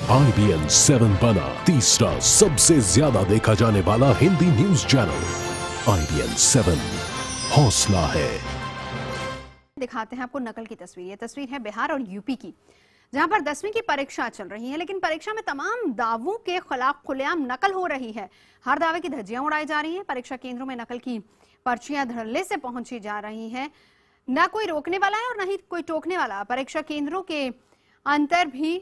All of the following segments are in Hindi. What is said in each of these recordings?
IBN 7 बना तीसरा सबसे ज्यादा देखा जाने वाला हिंदी न्यूज चैनल। IBN 7 हौसला है। दिखाते हैं आपको नकल की तस्वीर। ये तस्वीर है बिहार और यूपी की, जहां पर 10वीं की परीक्षा चल रही है, लेकिन परीक्षा में तमाम दावों के खिलाफ खुलेआम नकल हो रही है। हर दावे की धज्जियां उड़ाई जा रही हैं। परीक्षा केंद्रों में नकल की पर्चियां धड़ल्ले से पहुंची जा रही हैं। न कोई रोकने वाला है और न ही कोई टोकने वाला। परीक्षा केंद्रों के अंतर भी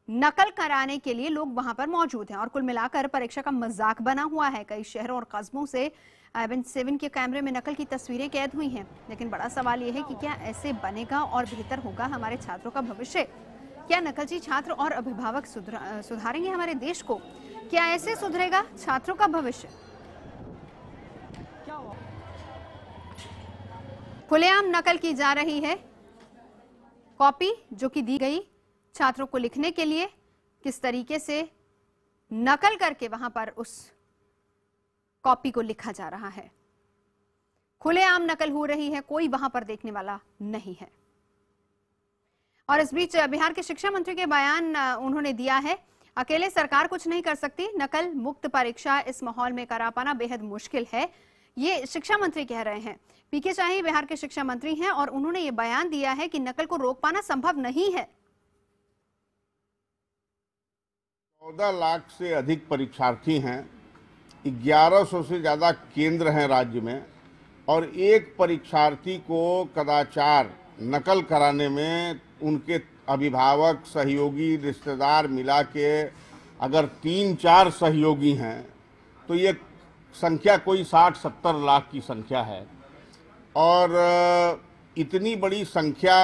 नकल कराने के लिए लोग वहां पर मौजूद हैं और कुल मिलाकर परीक्षा का मजाक बना हुआ है। कई शहरों और कस्बों से IBN 7 के कैमरे में नकल की तस्वीरें कैद हुई हैं। लेकिन बड़ा सवाल यह है कि क्या ऐसे बनेगा और बेहतर होगा हमारे छात्रों का भविष्य? क्या नकलची छात्र और अभिभावक सुधारेंगे हमारे देश को? क्या ऐसे सुधरेगा छात्रों का भविष्य? खुलेआम नकल की जा रही है। कॉपी जो कि दी गई छात्रों को लिखने के लिए, किस तरीके से नकल करके वहां पर उस कॉपी को लिखा जा रहा है। खुलेआम नकल हो रही है, कोई वहां पर देखने वाला नहीं है। और इस बीच बिहार के शिक्षा मंत्री के बयान उन्होंने दिया है, अकेले सरकार कुछ नहीं कर सकती, नकल मुक्त परीक्षा इस माहौल में करा पाना बेहद मुश्किल है। ये शिक्षा मंत्री कह रहे हैं। PK शाही बिहार के शिक्षा मंत्री हैं और उन्होंने ये बयान दिया है कि नकल को रोक पाना संभव नहीं है। 14 लाख से अधिक परीक्षार्थी हैं, 1100 से ज़्यादा केंद्र हैं राज्य में, और एक परीक्षार्थी को कदाचार नकल कराने में उनके अभिभावक, सहयोगी, रिश्तेदार मिला के अगर 3-4 सहयोगी हैं तो ये संख्या कोई 60-70 लाख की संख्या है। और इतनी बड़ी संख्या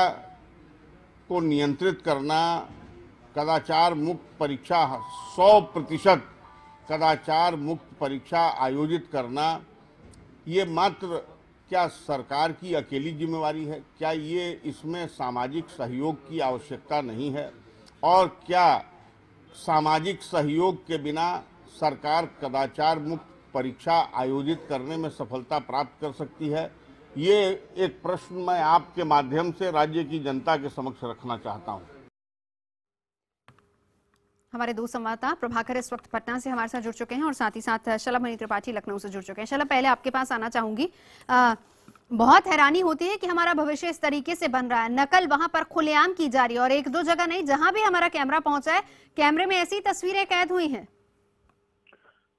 को नियंत्रित करना, कदाचार मुक्त परीक्षा 100% कदाचार मुक्त परीक्षा आयोजित करना, ये मात्र क्या सरकार की अकेली जिम्मेवारी है? क्या ये इसमें सामाजिक सहयोग की आवश्यकता नहीं है? और क्या सामाजिक सहयोग के बिना सरकार कदाचार मुक्त परीक्षा आयोजित करने में सफलता प्राप्त कर सकती है? ये एक प्रश्न मैं आपके माध्यम से राज्य की जनता के समक्ष रखना चाहता हूं। हमारे दो संवाददाता प्रभाकर इस वक्त पटना से हमारे साथ जुड़ चुके हैं और साथ ही साथ शलभ त्रिपाठी लखनऊ से जुड़ चुके हैं। शलभ, पहले आपके पास आना चाहूंगी। बहुत हैरानी होती है कि हमारा भविष्य इस तरीके से बन रहा है। नकल वहां पर खुलेआम की जा रही है और एक दो जगह नहीं, जहां भी हमारा कैमरा पहुंचा है, कैमरे में ऐसी तस्वीरें कैद हुई हैं।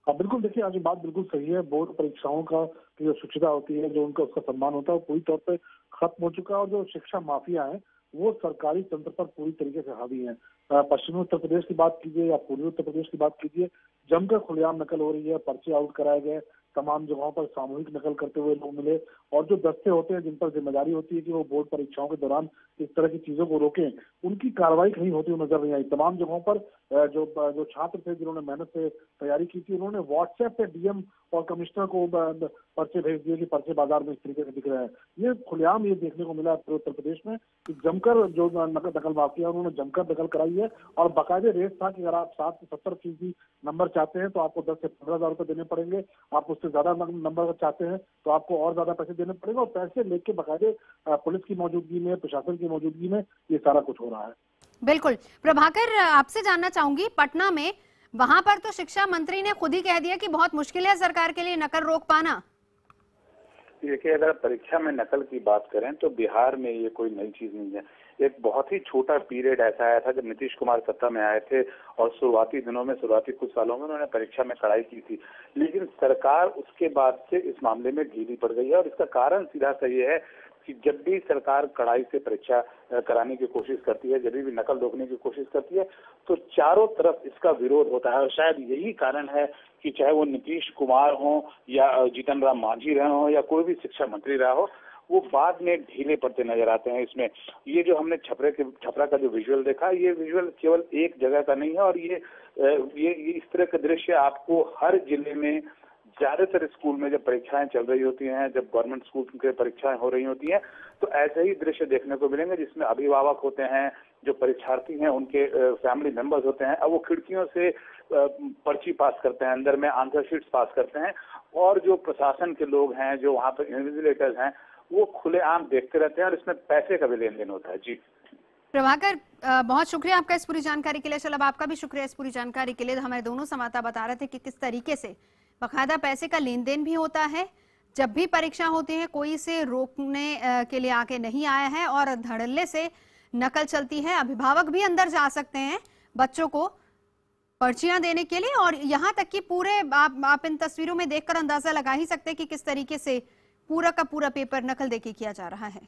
बिल्कुल, देखिए आज बात बिल्कुल सही है। बोर्ड परीक्षाओं का जो शुचिता होती है, जो उनका उसका सम्मान होता है, वो पूरी तौर पे खत्म हो चुका है। और जो शिक्षा माफिया है वो सरकारी तंत्र पर पूरी तरीके से हावी है। पश्चिमी उत्तर प्रदेश की बात कीजिए या पूर्वी उत्तर प्रदेश की बात कीजिए, जमकर खुलेआम नकल हो रही है। पर्चे आउट कराए गए, तमाम जगहों पर सामूहिक नकल करते हुए लोग मिले। और जो दस्ते होते हैं जिन पर जिम्मेदारी होती है कि वो बोर्ड परीक्षाओं के दौरान इस तरह की चीजों को रोकें, उनकी कार्रवाई कहीं होती हुई नजर नहीं आई। तमाम जगहों पर जो छात्र थे जिन्होंने मेहनत से तैयारी की थी, उन्होंने व्हाट्सएप पे DM और कमिश्नर को पर्चे भेज दिए कि पर्चे बाजार में इस तरीके से दिख रहे हैं। ये खुलेआम ये देखने को मिला उत्तर प्रदेश में कि जमकर जो नकल माफिया उन्होंने जमकर नकल कराई है। और बाकायदे रेट था कि अगर आप 7 से 70% नंबर चाहते हैं तो आपको 10 से 15 हजार रुपए देने पड़ेंगे। आप उससे ज्यादा नंबर चाहते हैं तो आपको और ज्यादा पैसे देने पड़ेंगे। और पैसे लेके बाकायदे पुलिस की मौजूदगी में, प्रशासन की मौजूदगी में ये सारा कुछ हो रहा है। बिल्कुल। प्रभाकर, आपसे जानना चाहूंगी, पटना में वहां पर तो शिक्षा मंत्री ने खुद ही कह दिया कि बहुत मुश्किल है सरकार के लिए नकल रोक पाना। देखिए, अगर परीक्षा में नकल की बात करें तो बिहार में ये कोई नई चीज नहीं है। एक बहुत ही छोटा पीरियड ऐसा आया था जब नीतीश कुमार सत्ता में आए थे और शुरुआती दिनों में, शुरुआती कुछ सालों में उन्होंने परीक्षा में कड़ाई की थी। लेकिन सरकार उसके बाद से इस मामले में ढीली पड़ गई है और इसका कारण सीधा सा ये है कि जब भी सरकार कड़ाई से परीक्षा कराने की कोशिश करती है, जब भी नकल रोकने की कोशिश करती है, तो चारों तरफ इसका विरोध होता है। और शायद यही कारण है कि चाहे वो नीतीश कुमार हो या जीतन राम मांझी रहे हो या कोई भी शिक्षा मंत्री रहा हो, वो बाद में ढीले पड़ते नजर आते हैं। इसमें ये जो हमने छपरा का जो विजुअल देखा, ये विजुअल केवल एक जगह का नहीं है और ये इस तरह का दृश्य आपको हर जिले में, ज्यादातर स्कूल में जब परीक्षाएं चल रही होती हैं, जब गवर्नमेंट स्कूल की परीक्षाएं हो रही होती हैं, तो ऐसे ही दृश्य देखने को मिलेंगे जिसमें अभिभावक होते हैं, जो परीक्षार्थी हैं उनके फैमिली मेंबर्स होते हैं। अब वो खिड़कियों से पर्ची पास करते हैं, अंदर में आंसर शीट्स पास करते हैं, और जो प्रशासन के लोग हैं, जो वहाँ पर इन्विजिलेटर्स हैं, वो खुलेआम देखते रहते हैं और इसमें पैसे का भी लेन देन होता है। जी प्रभाकर, बहुत शुक्रिया आपका इस पूरी जानकारी के लिए। चलो, अब आपका भी शुक्रिया इस पूरी जानकारी के लिए। हमारे दोनों संवाददाता बता रहे थे कि किस तरीके से बाकायदा पैसे का लेन देन भी होता है। जब भी परीक्षा होती है कोई इसे रोकने के लिए आके नहीं आया है और धड़ल्ले से नकल चलती है। अभिभावक भी अंदर जा सकते हैं बच्चों को पर्चियां देने के लिए, और यहाँ तक कि पूरे आप इन तस्वीरों में देखकर अंदाजा लगा ही सकते हैं कि किस तरीके से पूरा का पूरा पेपर नकल देके किया जा रहा है।